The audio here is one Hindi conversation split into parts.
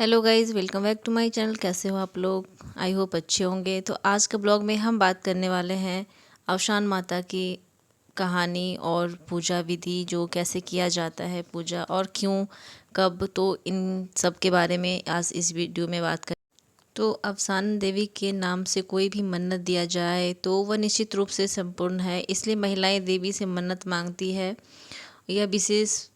Hello guys, welcome back to my channel. कैसे हो आप लोग? आई होप अच्छे होंगे। तो आज के ब्लॉग में हम बात करने वाले हैं अवसान माता की कहानी और पूजा विधि, जो कैसे किया जाता है पूजा और क्यों, कब। तो इन सब के बारे में आज इस वीडियो में बात करें। तो अवसान देवी के नाम से कोई भी मन्नत दिया जाए तो वह निश्चित रूप से संपूर्ण है, इसलिए महिलाएं देवी से मन्नत मांगती है। यह विशेष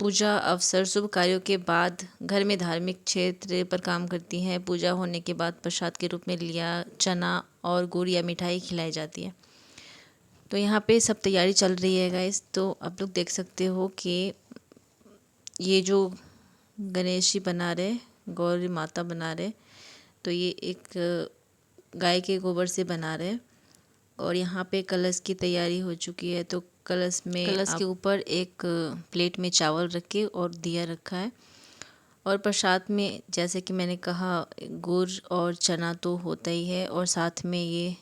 पूजा अवसर शुभ कार्यों के बाद घर में धार्मिक क्षेत्र पर काम करती हैं। पूजा होने के बाद प्रसाद के रूप में लिया चना और गुड़ या मिठाई खिलाई जाती है। तो यहाँ पे सब तैयारी चल रही है गाइस। तो आप लोग देख सकते हो कि ये जो गणेश जी बना रहे, गौरी माता बना रहे, तो ये एक गाय के गोबर से बना रहे। और यहाँ पे कलश की तैयारी हो चुकी है। तो कलश के ऊपर एक प्लेट में चावल रखे और दिया रखा है। और प्रसाद में जैसे कि मैंने कहा, गुड़ और चना तो होता ही है, और साथ में ये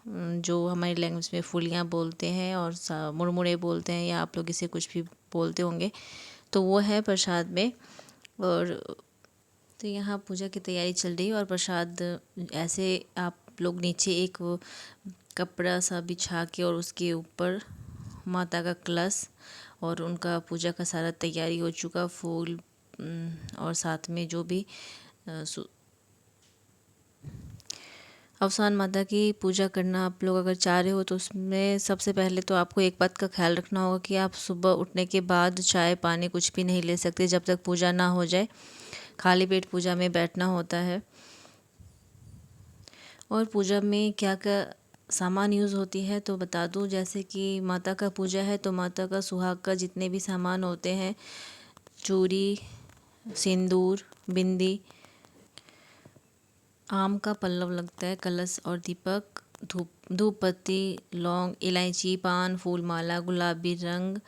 जो हमारी लैंग्वेज में फुलियाँ बोलते हैं और मुरमुरे बोलते हैं, या आप लोग इसे कुछ भी बोलते होंगे, तो वो है प्रसाद में। और तो यहाँ पूजा की तैयारी चल रही है और प्रसाद ऐसे आप लोग नीचे एक कपड़ा सा बिछा के और उसके ऊपर माता का कलश और उनका पूजा का सारा तैयारी हो चुका, फूल और साथ में जो भी अवसान माता की पूजा करना आप लोग अगर चाह रहे हो, तो उसमें सबसे पहले तो आपको एक बात का ख्याल रखना होगा कि आप सुबह उठने के बाद चाय पानी कुछ भी नहीं ले सकते जब तक पूजा ना हो जाए। खाली पेट पूजा में बैठना होता है। और पूजा में क्या क्या सामान यूज़ होती है तो बता दूं। जैसे कि माता का पूजा है तो माता का सुहाग का जितने भी सामान होते हैं, चूड़ी, सिंदूर, बिंदी, आम का पल्लव लगता है, कलश और दीपक, धूप पत्ती, लौंग, इलायची, पान, फूल माला, गुलाबी रंग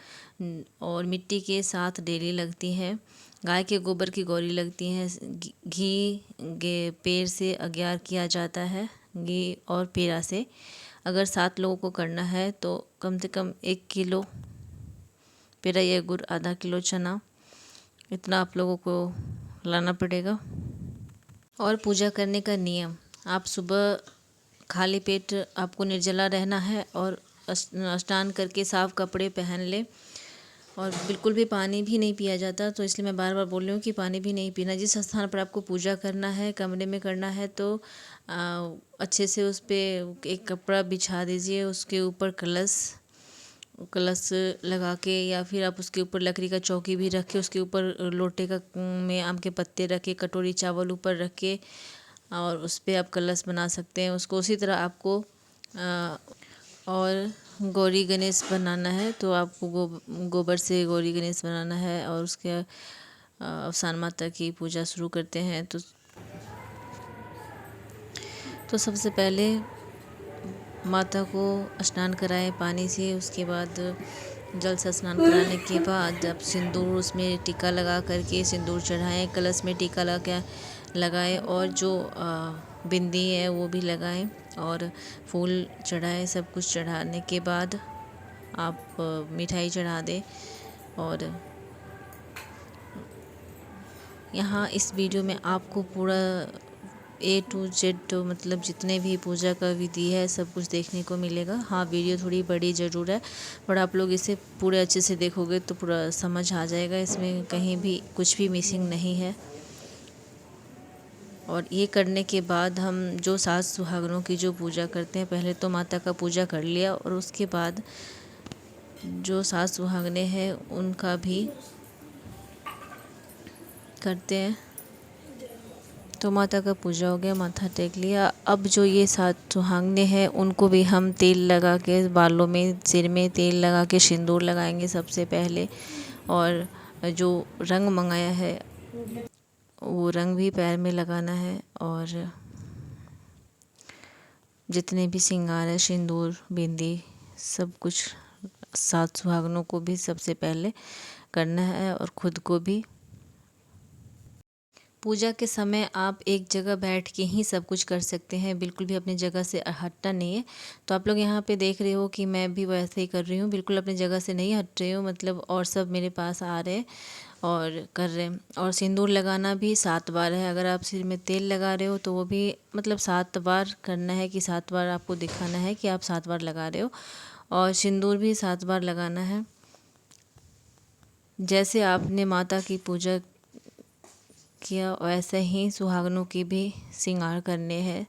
और मिट्टी के साथ डेली लगती है। गाय के गोबर की गौरी लगती है। घी पेड़ से अग्यार किया जाता है, घी और पेड़ा से। अगर 7 लोगों को करना है तो कम से कम 1 किलो पेड़ा या गुड़, आधा किलो चना, इतना आप लोगों को लाना पड़ेगा। और पूजा करने का नियम, आप सुबह खाली पेट आपको निर्जला रहना है और स्नान करके साफ कपड़े पहन ले। और बिल्कुल भी पानी भी नहीं पिया जाता, तो इसलिए मैं बार बार बोल रही हूँ कि पानी भी नहीं पीना। जिस स्थान पर आपको पूजा करना है, कमरे में करना है, तो अच्छे से उस पर एक कपड़ा बिछा दीजिए, उसके ऊपर कलश लगा के, या फिर आप उसके ऊपर लकड़ी का चौकी भी रख के, उसके ऊपर लोटे का में आम के पत्ते रख के, कटोरी चावल ऊपर रख के, और उस पर आप कलश बना सकते हैं उसको। उसी तरह आपको और गौरी गणेश बनाना है तो आपको गोबर से गौरी गणेश बनाना है। और उसके अवसान माता की पूजा शुरू करते हैं। तो सबसे पहले माता को स्नान कराएं पानी से। उसके बाद जल से स्नान कराने के बाद जब सिंदूर उसमें टीका लगा करके सिंदूर चढ़ाएं, कलश में टीका लगाएं और जो बिंदी है वो भी लगाएं और फूल चढ़ाएं। सब कुछ चढ़ाने के बाद आप मिठाई चढ़ा दें। और यहाँ इस वीडियो में आपको पूरा A to Z मतलब जितने भी पूजा का विधि है सब कुछ देखने को मिलेगा। हाँ, वीडियो थोड़ी बड़ी ज़रूर है, पर आप लोग इसे पूरे अच्छे से देखोगे तो पूरा समझ आ जाएगा, इसमें कहीं भी कुछ भी मिसिंग नहीं है। और ये करने के बाद हम जो 7 सुहागनों की जो पूजा करते हैं, पहले तो माता का पूजा कर लिया और उसके बाद जो 7 सुहागनें हैं उनका भी करते हैं। तो माता का पूजा हो गया, माथा टेक लिया। अब जो ये 7 सुहागनें हैं उनको भी हम तेल लगा के बालों में, सिर में तेल लगा के सिंदूर लगाएंगे सबसे पहले। और जो रंग मंगाया है वो रंग भी पैर में लगाना है। और जितने भी श्रृंगार है, सिंदूर, बिंदी, सब कुछ 7 सुहागनों को भी सबसे पहले करना है और खुद को भी। पूजा के समय आप एक जगह बैठ के ही सब कुछ कर सकते हैं, बिल्कुल भी अपनी जगह से हटना नहीं है। तो आप लोग यहाँ पे देख रहे हो कि मैं भी वैसे ही कर रही हूँ, बिल्कुल अपनी जगह से नहीं हट रही हूँ, मतलब और सब मेरे पास आ रहे हैं और कर रहे हैं। और सिंदूर लगाना भी 7 बार है। अगर आप सिर में तेल लगा रहे हो तो वो भी मतलब 7 बार करना है, कि 7 बार आपको दिखाना है कि आप 7 बार लगा रहे हो। और सिंदूर भी 7 बार लगाना है। जैसे आपने माता की पूजा किया वैसे ही सुहागनों की भी श्रृंगार करने हैं।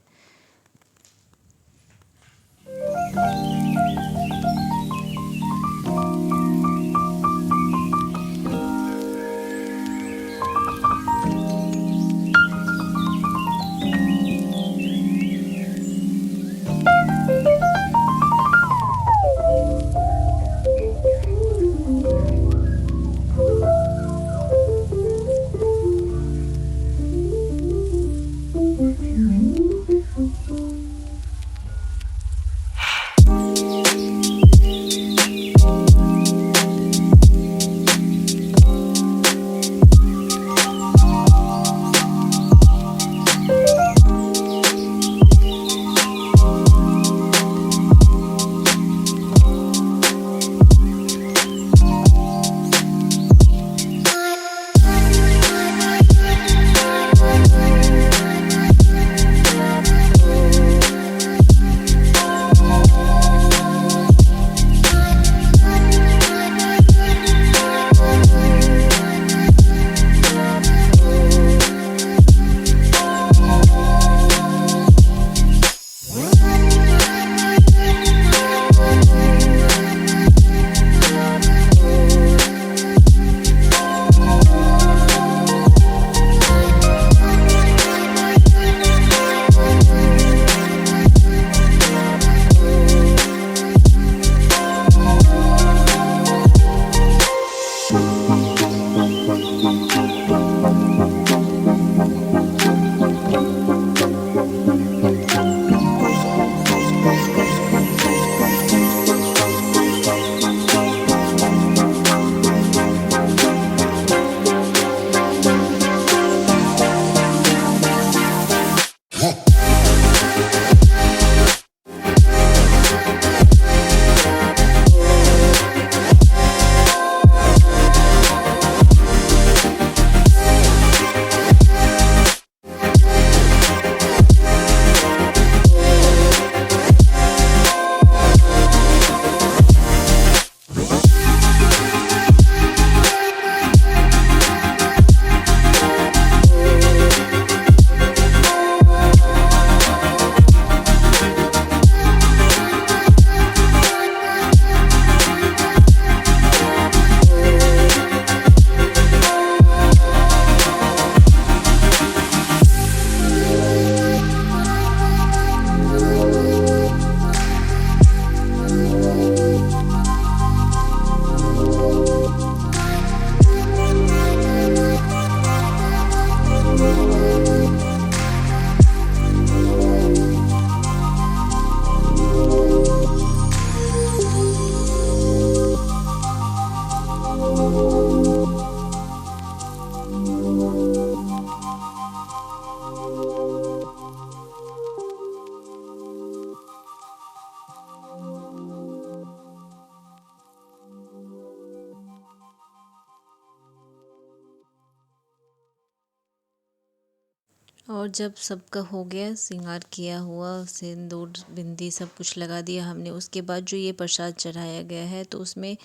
और जब सबका हो गया श्रृंगार किया हुआ, सिंदूर बिंदी सब कुछ लगा दिया हमने, उसके बाद जो ये प्रसाद चढ़ाया गया है तो उसमें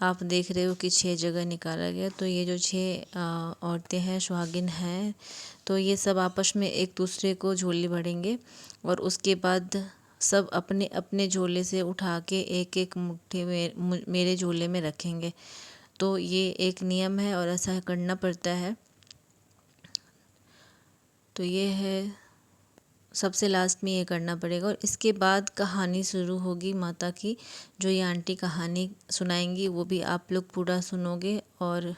आप देख रहे हो कि 6 जगह निकाला गया। तो ये जो 6 औरतें हैं, सुहागिन हैं, तो ये सब आपस में एक दूसरे को झोली भरेंगे और उसके बाद सब अपने अपने झोले से उठा के एक एक मुट्ठी में मेरे झोले में रखेंगे। तो ये एक नियम है और ऐसा करना पड़ता है। तो ये है, सबसे लास्ट में ये करना पड़ेगा। और इसके बाद कहानी शुरू होगी माता की। जो ये आंटी कहानी सुनाएंगी वो भी आप लोग पूरा सुनोगे। और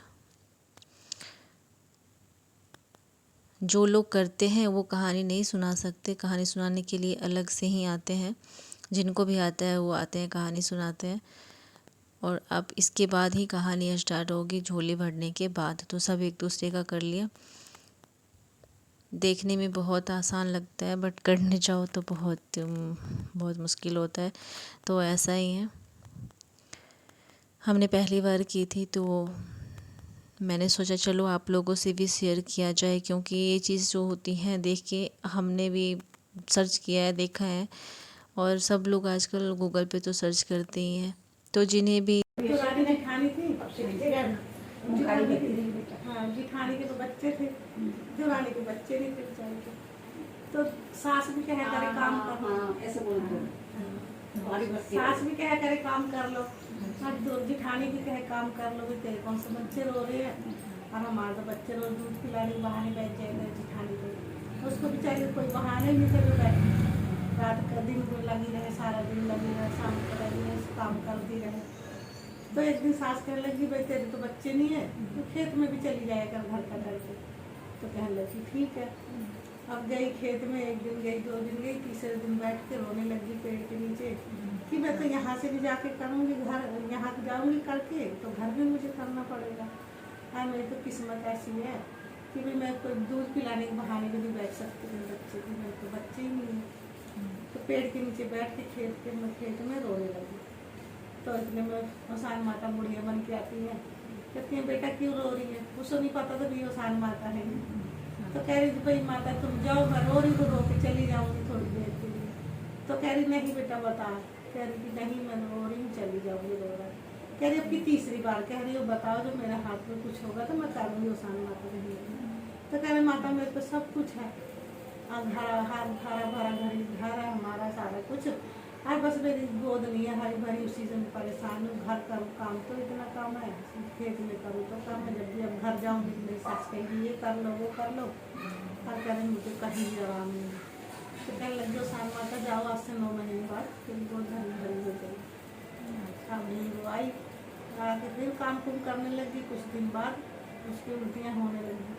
जो लोग करते हैं वो कहानी नहीं सुना सकते, कहानी सुनाने के लिए अलग से ही आते हैं। जिनको भी आता है वो आते हैं, कहानी सुनाते हैं। और अब इसके बाद ही कहानी स्टार्ट होगी, झोली भरने के बाद। तो सब एक दूसरे का कर लिया। देखने में बहुत आसान लगता है बट करने जाओ तो बहुत मुश्किल होता है। तो ऐसा ही है, हमने पहली बार की थी तो मैंने सोचा चलो आप लोगों से भी शेयर किया जाए, क्योंकि ये चीज़ जो होती हैं देख के हमने भी सर्च किया है, देखा है, और सब लोग आजकल गूगल पे तो सर्च करते ही हैं। तो जिन्हें भी पुरानी जिठानी थी, जिठानी हाँ जिठानी के तो बच्चे थे, देवरानी के बच्चे नहीं थे बेचारे के। तो सास भी कहे करे काम कर लो, ऐसे बोलते सास भी कहे करे काम कर लो, और जिठानी भी कहे काम कर लो, भी तेरे कौन से बच्चे रो रहे हैं, और हमारे तो बच्चे रोज दूध पिलाने के बहाने बैठ जाएंगे जिठानी को। उसको बेचारे कोई बहाने नहीं थे, बैठे रात का दिन को लगी रहे, सारा दिन लगी रहे, शाम को लगी रहे, काम करती रहे। तो एक दिन सास कहने लगी भाई तेरे तो बच्चे नहीं है, तो खेत में भी चली जाएगा घर का करके। तो कहने लगी ठीक है। अब गई खेत में, एक दिन गई, 2 दिन गई, तीसरे दिन बैठ के रोने लगी पेड़ के नीचे कि मैं तो यहाँ से भी जाके करूँगी, घर यहाँ जाऊँगी करके तो घर भी मुझे करना पड़ेगा। हाँ मेरी तो किस्मत ऐसी है कि भाई मैं कोई दूध पिलाने के बहाने भी नहीं बैठ सकती हूँ बच्चे की, मेरे तो बच्चे ही नहीं है। तो पेड़ के नीचे बैठ के खेत में रोने लगी। तो इतने में ओसान माता बुढ़िया बन के आती है, कहती है बेटा क्यों रो रही है, उसको नहीं पता था भी ओसान माता है। तो कह रही थी भाई माता तुम जाओ, मैं रो रही, तो रो के चली जाऊँगी थोड़ी देर के लिए। तो कह रही नहीं बेटा बता, कह रही कि नहीं मैं रो रही हूँ, चली जाऊँगी रो रहा। कह रही अब की तीसरी बार कह रही हो बताओ, जो मेरे हाथ में कुछ होगा तो मैं करूँगी ओसान माता नहीं। तो कह रहे माता मेरे पे सब कुछ है, हरा भरा घर है हमारा, सारा कुछ है, बस मेरी गोद नहीं है हरी भरी, उसी से मैं परेशान हूँ। घर करूँ काम तो इतना काम है, खेत में करूँ तो काम है, जब भी अब घर जाऊँगी मेरी सास कहेगी ये कर लो वो कर लो, और करें मुझे कहीं भी आराम नहीं। तो कहने लग जो सान माता जाओ, आज से 9 महीने बाद फिर गोद हरी भरी हो गई। अब नहीं वो आई, आके फिर काम कुम करने लगी। कुछ दिन बाद उसकी उल्टियाँ होने लगी।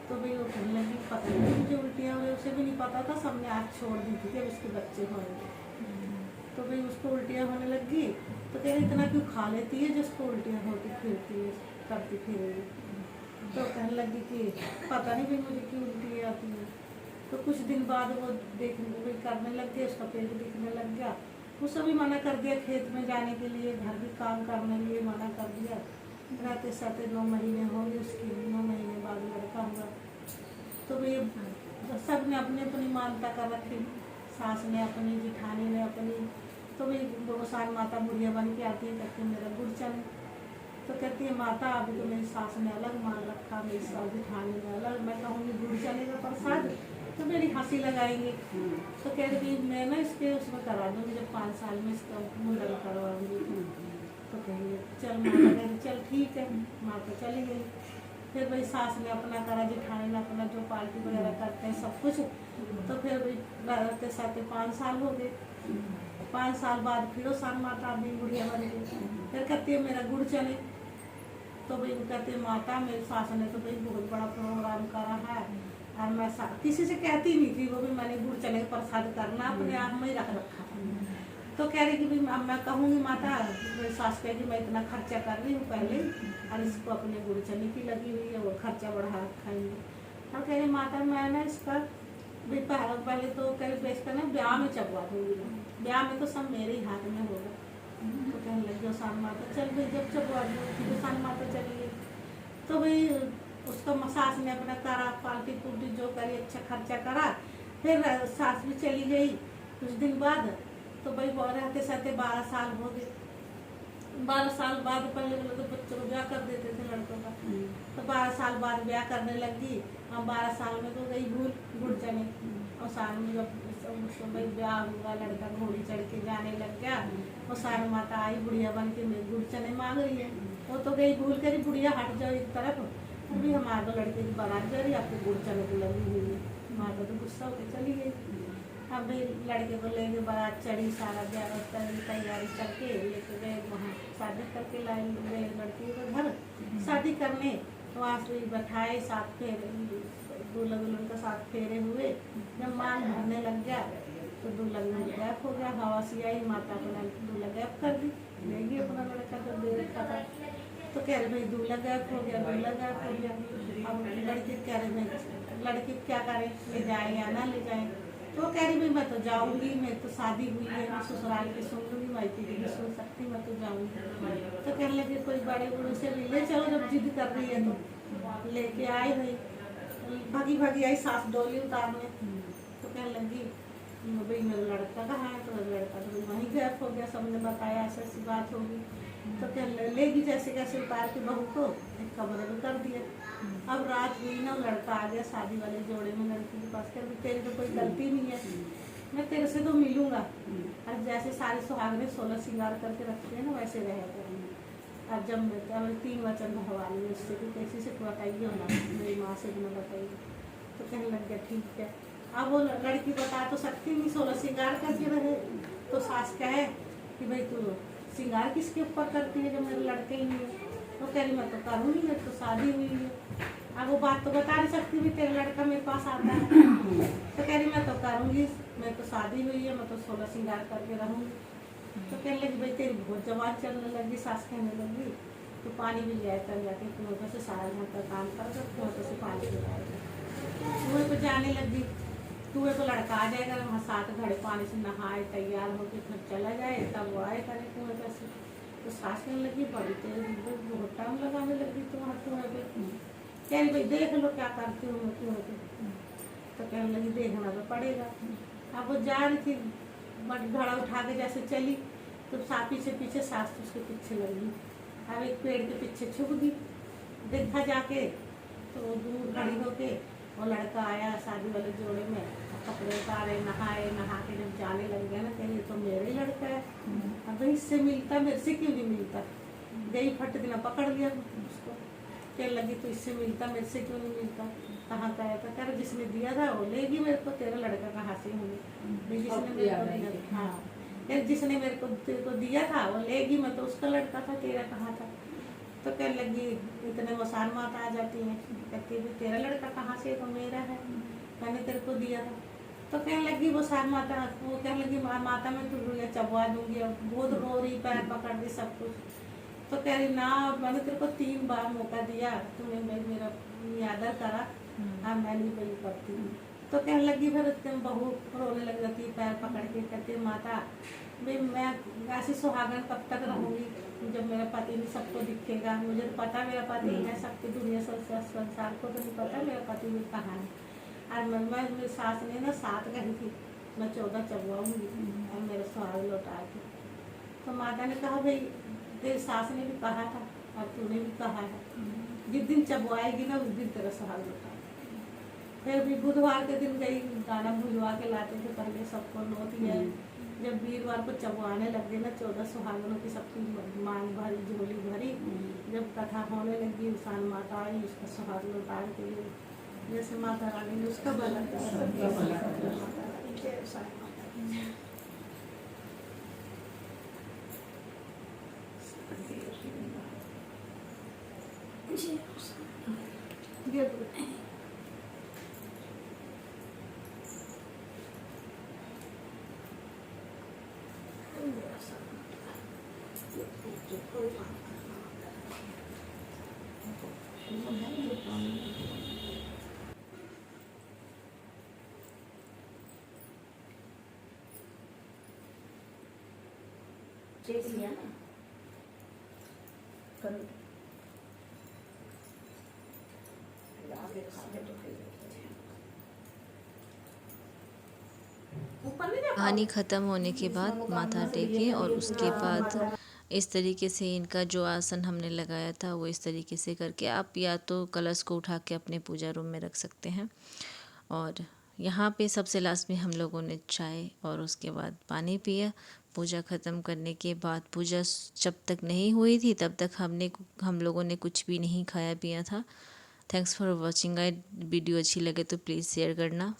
तो भाई वो कहने लगी पता नहीं मुझे उल्टियाँ हो रही, उसे भी नहीं पता था, सबने आँख छोड़ दी थी कि अब इसके बच्चे होंगे। तो भाई उसको उल्टियाँ होने लगी। तो कह रही इतना क्यों खा लेती है जिसको उल्टियाँ होती फिरती है, करती फिरेगी। तो कहने लगी कि पता नहीं भाई मुझे क्यों उल्टियाँ आती है। तो कुछ दिन बाद वो देखने करने लग गया, उसका पेट दिखने लग गया। उसको भी मना कर दिया खेत में जाने के लिए, घर भी काम करने के लिए मना कर दिया। रहते सहते 9 महीने हो गए उसकी, 9 महीने बाद लड़का हुआ। तो भाई सब ने अपनी अपनी मान्यता कर रखी, सास ने अपनी, जिठानी ने अपनी। तो भाई ओसान माता बुढ़िया बन के आती है, कहती है मेरा गुड़ चने। तो कहती है माता अभी तो मेरी सास ने अलग मान रखा, मेरी सास जिठानी ने अलग, मैं कहूँगी गुड़ चने का प्रसाद तो मेरी हंसी लगाएंगे। तो कह रही मैं ना इसके उसमें करा दूँगी, जब 5 साल में इसका मुंडन करवाऊँगी। तो कहेंगे चल माता, कहेंगे चल ठीक है। माता चली गई। फिर भाई सास ने अपना करा, जिठानी ने अपना, जो पार्टी वगैरह करते हैं सब कुछ। तो फिर भाई रहते साथे 5 साल हो गए। 5 साल बाद फिर ओसान माता अपनी बुढ़िया बन गई। फिर कहती है मेरा गुड़ चले। तो भाई वो कहती है माता मेरी सास ने तो भाई बहुत बड़ा प्रोग्राम करा है, और मैं किसी से कहती नहीं थी, वो भी मैंने गुड़ चने का प्रसाद करना अपने आप में ही रख रखा। तो कह रही कि भाई अब मैं कहूँगी माता, मेरी सास कहेगी मैं इतना खर्चा कर रही हूँ पहले, और इसको अपने गुड़ चने की लगी हुई है, वो खर्चा बढ़ा रखा है। और कह रही माता मैं ना इसका भाई पहले तो कह रही इसका ना ब्याह में चबवा दूँगी, ब्याह में तो सब मेरे ही हाथ में होगा। तो कहने लगी ओसान माता चल भाई, जब चबवा दूँगी ओसान माता चली गई। तो भाई उसका सास ने अपना करा, पार्टी पुर्टी जो करी, अच्छा खर्चा करा। फिर सास भी चली गई कुछ दिन बाद। तो भाई वो रहते सहते 12 साल हो गए। 12 साल बाद पहले तो बच्चों को ब्याह कर देते थे लड़कों का। तो 12 साल बाद ब्याह करने लगी। हम 12 साल में तो गई भूल गुड़ चने। और साल में जब भाई ब्याह हुआ, लड़का घोड़ी चढ़ के जाने लग गया, वो सार माता आई बुढ़िया बन के मेरे गुड़ चने मांग रही है। वो तो गई भूल करी, बुढ़िया हट जाओ एक तरफ, अभी हमारे तो लड़के की बारात जा रही, आपको गुड़ चने की लगी हुई है। माता तो गुस्सा होकर चली गई। अब भाई लड़के को लेके बारात चढ़ी, सारा व्यवस्था तैयारी करके लेके गए वहाँ, शादी करके लाए गए लड़की को घर शादी करने। वहाँ से बैठाए, 7 फेरे, दूल्हा दुल्हन का 7 फेरे हुए। जब मांग भरने लग गया तो दूल्हा गैप हो गया, हवा सी आई, माता अपना दूल्हा गैप कर दी, ले गई अपना लड़का जब दे रखा था। तो कह रहे भाई दूल्हा गैप हो गया, दूल्हा गैप हो गया। अब लड़के कह रहे भाई लड़के क्या करें, ले जाए या ना ले जाए। तो कह रही भाई मैं तो जाऊँगी, मेरी तो शादी हुई है, मैं ससुराल की सुन लूँगी, मायके की भी सुन सकती, मैं तो जाऊँगी। तो कहने लगे कोई बड़े बूढ़े से भी ले चलो, जब जिद कर रही है तो लेके आए भाई। भागी भागी आई सास डोली उतारने। तो कहने लगी भाई मेरा लड़का कहाँ है, तो लड़का तो वहीं गैप हो गया, सबने बताया ऐसी ऐसी बात होगी। तो कहने लेगी जैसे कैसे उतार के बहू को एक कमरे में कर दिया। अब रात हुई ना, लड़का आ गया शादी वाले जोड़े में लड़की के पास, कह तेरी तो कोई गलती नहीं है, मैं तेरे से तो मिलूंगा। और जैसे सारे सुहागने 16 श्रृंगार करके रखते हैं ना, वैसे रहेगा। अब जब मैं 3 वचन भगवान ने उससे भी कैसी से बताइए ना, मेरी माँ से भी ना बताइए। तो कहने लग गया ठीक है। अब वो लड़की बता तो सकती नहीं, 16 श्रृंगार करके रहे। तो सास कहे कि भाई तू श्रृंगार किसके ऊपर करती है जब मेरे लड़के ही नहीं है। वो कह रही मैं तो करूँगी, मेरी तो शादी हुई है। अब वो बात तो बता नहीं सकती भी तेरा लड़का मेरे पास आता है। तो कह रही मैं तो करूँगी, मेरी तो शादी हुई है, मैं तो 16 श्रृंगार करके रहूँगी। तो कहने लगी भाई तेरी बहुत जवान चलने लगी। सास कहने लगी तो पानी भी ले कर जाके कुएं से सारा घर का काम कर कुएं से पानी पिलाएगा। कुएं पर जाने लगी, कुएं पर लड़का आ जाएगा, वहाँ 7 घड़े पानी से नहाए तैयार होकर फिर चला जाए, तब वो आए करे कुएं पर से। तो सास कहने लगी बड़ी तेज बहुत टाइम लगाने लगी तो वहाँ कुएं पर। कह रही भाई देख लो क्या करती हूँ मैं कुएं पर। तो कहने लगी देखना तो पड़ेगा। अब वो जा रही थी, घड़ा उठा के जैसे चली तो पीछे पीछे सास उसके पीछे लगी। अब एक पेड़ के पीछे छुप गई, देखा जाके तो दूर खड़ी होके वो लड़का आया शादी वाले जोड़े में, कपड़े उतारे, नहाए, नहा के जब जाने लग गया ना, कह तो मेरा ही लड़का है, अब इससे मिलता, मेरे से क्यों नहीं मिलता। गई फट दिना पकड़ लिया उसको, कहने लगी तो इससे मिलता, मेरे से क्यों नहीं मिलता। कहाँ का है, तो कह रहा जिसने दिया था वो लेगी मेरे को, तेरा लड़का कहाँ से होंगे। जिसने मेरे को दिया, हाँ जिसने मेरे को तेरे को दिया था वो लेगी, मैं तो उसका लड़का था, तेरा कहाँ था। तो कहने लगी इतने मसान माता आ जाती है, कहती है तेरा लड़का कहाँ से, तो मेरा है, मैंने तेरे को दिया था। तो कहने लगी वो सार माता, वो कहने लगी माता मैं तुझे चबवा दूंगी। अब बहुत रो रही, पैर पकड़ दी सब कुछ। तो कह रही ना मैंने तेरे को 3 बार मौका दिया, तूने मेरा आदर करा, हाँ मैं नहीं वही करती हूँ। तो कहने लगी फिर तुम बहू रोने लग जाती है, पैर पकड़ के कहती माता भाई मैं ऐसी सुहागन कब तक रहूँगी जब मेरा पति नहीं सबको दिखेगा। मुझे तो पता मेरा पति है, सबकी दुनिया संसार को तो नहीं पता मेरा पति भी कहाँ है। और मैं मेरी सास ने ना 7 कही थी, मैं 14 चबवाऊँगी और मेरा सुहाग लौटा के। तो माता ने कहा भाई तेरी सास ने भी कहा था और तूने भी कहा है, जिस दिन चबवाएगी ना उस दिन तेरा सुहाग लौटा। फिर भी बुधवार के दिन गई, गाना भुजवा के लाते थे पहले सबको नोती है। जब वीरवार को चबवाने लग गए ना 14 सुहागनों की सबकी मांग भरी, झोली भरी। जब कथा होने लगी इंसान माता आई उसका सुहाग लौटा के लिए, जैसे माता रानी ने उसका भला कहानी ख़त्म होने के बाद माथा टेके और उसके बाद इस तरीके से इनका जो आसन हमने लगाया था वो इस तरीके से करके आप या तो कलश को उठा के अपने पूजा रूम में रख सकते हैं। और यहाँ पे सबसे लास्ट में हम लोगों ने चाय और उसके बाद पानी पिया। पूजा ख़त्म करने के बाद पूजा जब तक नहीं हुई थी तब तक हम लोगों ने कुछ भी नहीं खाया पिया था। Thanks for watching guys. Video अच्छी लगे तो प्लीज़ शेयर करना।